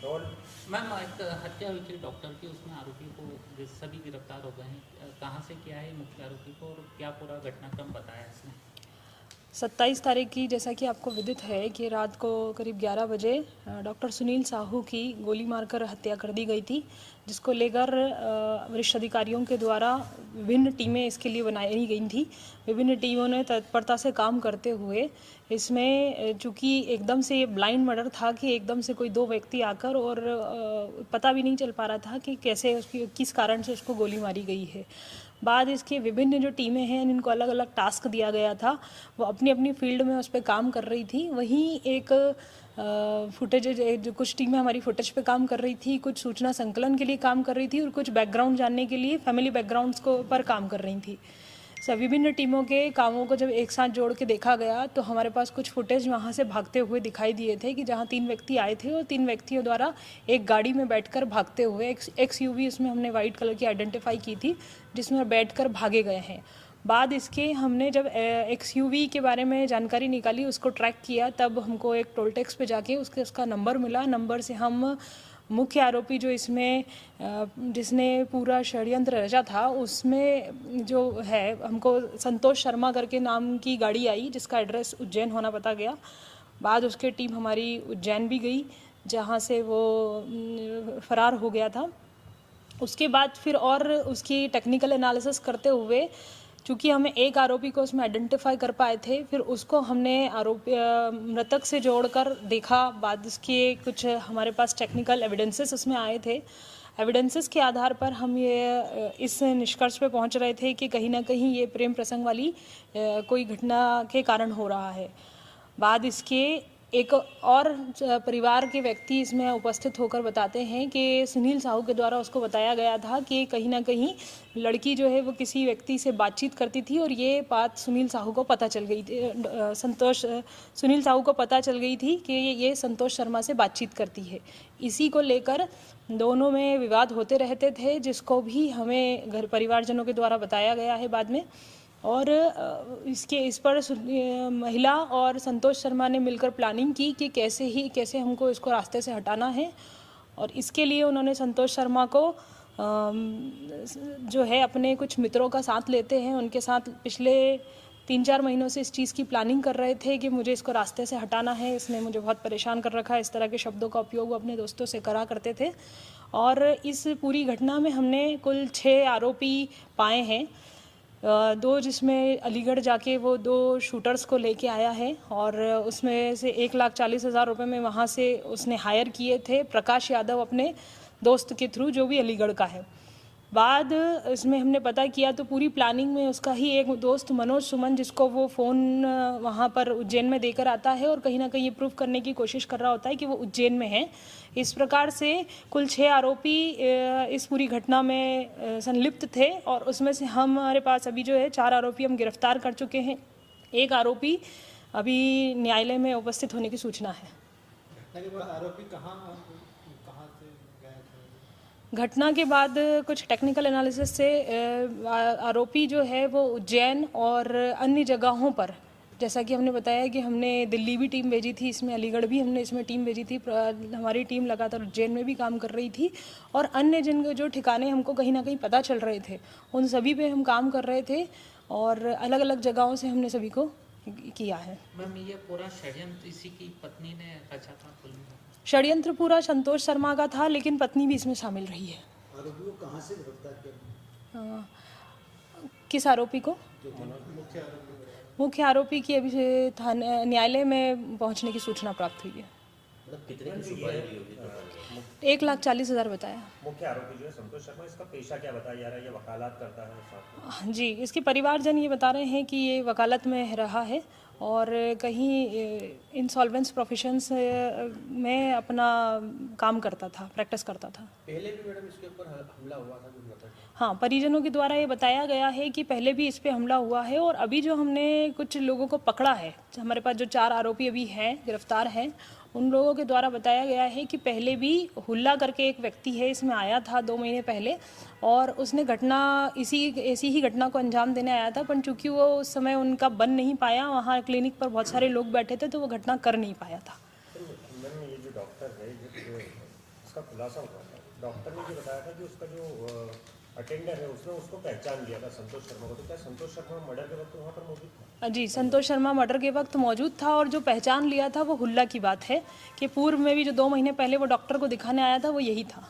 और मैम एक हत्या हुई थी डॉक्टर की, उसमें आरोपी को सभी गिरफ्तार हो गए हैं, कहाँ से किया है मुख्य आरोपी को और क्या पूरा घटनाक्रम बताया इसने? 27 तारीख की, जैसा कि आपको विदित है कि रात को करीब 11 बजे डॉक्टर सुनील साहू की गोली मारकर हत्या कर दी गई थी, जिसको लेकर वरिष्ठ अधिकारियों के द्वारा विभिन्न टीमें इसके लिए बनाई गई थी। विभिन्न टीमों ने तत्परता से काम करते हुए इसमें, चूँकि एकदम से ये ब्लाइंड मर्डर था कि एकदम से कोई दो व्यक्ति आकर और पता भी नहीं चल पा रहा था कि कैसे उसकी किस कारण से उसको गोली मारी गई है। बाद इसके विभिन्न जो टीमें हैं इनको अलग अलग टास्क दिया गया था, वो अपनी अपनी फील्ड में उस पर काम कर रही थी। वहीं एक फुटेज, जो कुछ टीमें हमारी फुटेज पे काम कर रही थी, कुछ सूचना संकलन के लिए काम कर रही थी और कुछ बैकग्राउंड जानने के लिए फैमिली बैकग्राउंड्स को पर काम कर रही थी। सब विभिन्न टीमों के कामों को जब एक साथ जोड़ के देखा गया तो हमारे पास कुछ फुटेज वहाँ से भागते हुए दिखाई दिए थे कि जहाँ 3 व्यक्ति आए थे और 3 व्यक्तियों द्वारा एक गाड़ी में बैठकर भागते हुए एक्सयूवी उसमें हमने वाइट कलर की आइडेंटिफाई की थी, जिसमें बैठकर भागे गए हैं। बाद इसके हमने जब एक्सयूवी के बारे में जानकारी निकाली, उसको ट्रैक किया, तब हमको एक टोल टैक्स पे जाके उसका नंबर मिला। नंबर से हम मुख्य आरोपी जो इसमें जिसने पूरा षड्यंत्र रचा था, उसमें जो है हमको संतोष शर्मा करके नाम की गाड़ी आई, जिसका एड्रेस उज्जैन होना पता गया। बाद उसके टीम हमारी उज्जैन भी गई, जहाँ से वो फरार हो गया था। उसके बाद फिर और उसकी टेक्निकल एनालिसिस करते हुए, चूँकि हमें एक आरोपी को उसमें आइडेंटिफाई कर पाए थे, फिर उसको हमने आरोपी मृतक से जोड़कर देखा। बाद उसके कुछ हमारे पास टेक्निकल एविडेंसेस उसमें आए थे। एविडेंसेस के आधार पर हम ये इस निष्कर्ष पे पहुंच रहे थे कि कहीं ना कहीं ये प्रेम प्रसंग वाली कोई घटना के कारण हो रहा है। बाद इसके एक और परिवार के व्यक्ति इसमें उपस्थित होकर बताते हैं कि सुनील साहू के द्वारा उसको बताया गया था कि कहीं ना कहीं लड़की जो है वो किसी व्यक्ति से बातचीत करती थी और ये बात सुनील साहू को पता चल गई थी, सुनील साहू को पता चल गई थी कि ये संतोष शर्मा से बातचीत करती है। इसी को लेकर दोनों में विवाद होते रहते थे, जिसको भी हमें घर परिवारजनों के द्वारा बताया गया है बाद में। और इस पर महिला और संतोष शर्मा ने मिलकर प्लानिंग की कि कैसे हमको इसको रास्ते से हटाना है। और इसके लिए उन्होंने संतोष शर्मा को जो है अपने कुछ मित्रों का साथ लेते हैं, उनके साथ पिछले 3-4 महीनों से इस चीज़ की प्लानिंग कर रहे थे कि मुझे इसको रास्ते से हटाना है, इसने मुझे बहुत परेशान कर रखा है। इस तरह के शब्दों का उपयोग वो अपने दोस्तों से करा करते थे। और इस पूरी घटना में हमने कुल 6 आरोपी पाए हैं। 2 जिसमें अलीगढ़ जाके वो 2 शूटर्स को लेके आया है और उसमें से 1,40,000 रुपये में वहाँ से उसने हायर किए थे प्रकाश यादव अपने दोस्त के थ्रू, जो भी अलीगढ़ का है। बाद इसमें हमने पता किया तो पूरी प्लानिंग में उसका ही एक दोस्त मनोज सुमन, जिसको वो फ़ोन वहाँ पर उज्जैन में देकर आता है और कहीं ना कहीं ये प्रूव करने की कोशिश कर रहा होता है कि वो उज्जैन में है। इस प्रकार से कुल 6 आरोपी इस पूरी घटना में संलिप्त थे और उसमें से हमारे पास अभी जो है 4 आरोपी हम गिरफ्तार कर चुके हैं। एक आरोपी अभी न्यायालय में उपस्थित होने की सूचना है। आरोपी कहाँ से गए थे? घटना के बाद कुछ टेक्निकल एनालिसिस से आरोपी जो है वो उज्जैन और अन्य जगहों पर, जैसा कि हमने बताया कि हमने दिल्ली भी टीम भेजी थी, इसमें अलीगढ़ भी हमने इसमें टीम भेजी थी। हमारी टीम लगातार उज्जैन में भी काम कर रही थी और अन्य जिन जो ठिकाने हमको कहीं ना कहीं पता चल रहे थे, उन सभी पे हम काम कर रहे थे और अलग अलग जगहों से हमने सभी को किया है। मैम ये पूरा षड्यंत्र इसी की पत्नी ने रचा था कुल मिलाकर? षड्यंत्र पूरा संतोष शर्मा का था, लेकिन पत्नी भी इसमें शामिल रही है। आरोपी को कहाँ से गिरफ्तार किया? किस आरोपी को? मुख्य आरोपी की अभी थाने न्यायालय में पहुंचने की सूचना प्राप्त हुई है। मतलब कितने की सुपारी दी होगी? 1,40,000 बताया। मुख्य आरोपी जो है संतोष शर्मा, इसका पेशा क्या बताया जा रहा है? ये वकालत करता है साथ में? जी, इसके परिवारजन ये बता रहे हैं कि ये वकालत में रहा है और कहीं इंसॉल्वेंस प्रोफेशंस में अपना काम करता था, प्रैक्टिस करता था। पहले भी मैडम इसके ऊपर हमला हुआ था कुछ बताया? हाँ, परिजनों के द्वारा ये बताया गया है कि पहले भी इस पे हमला हुआ है और अभी जो हमने कुछ लोगों को पकड़ा है, हमारे पास जो 4 आरोपी अभी हैं, गिरफ्तार हैं, उन लोगों के द्वारा बताया गया है कि पहले भी हुल्ला करके एक व्यक्ति है, इसमें आया था 2 महीने पहले और उसने ऐसी ही घटना को अंजाम देने आया था, पर चूंकि वो उस समय उनका बन नहीं पाया, वहाँ क्लिनिक पर बहुत सारे लोग बैठे थे तो वो घटना कर नहीं पाया था। मैम ये जो डॉक्टर है, इसका खुलासा हुआ था। डॉक्टर ने ये बताया था कि उसका जो अटेंडर है उसने उसको पहचान लिया था संतोष शर्मा को। तो क्या संतोष शर्मा मर्डर के वक्त वहाँ पर मौजूद था? जी, संतोष शर्मा मर्डर के वक्त मौजूद था और जो पहचान लिया था वो हुल्ला की बात है कि पूर्व में भी जो 2 महीने पहले वो डॉक्टर को दिखाने आया था वो यही था।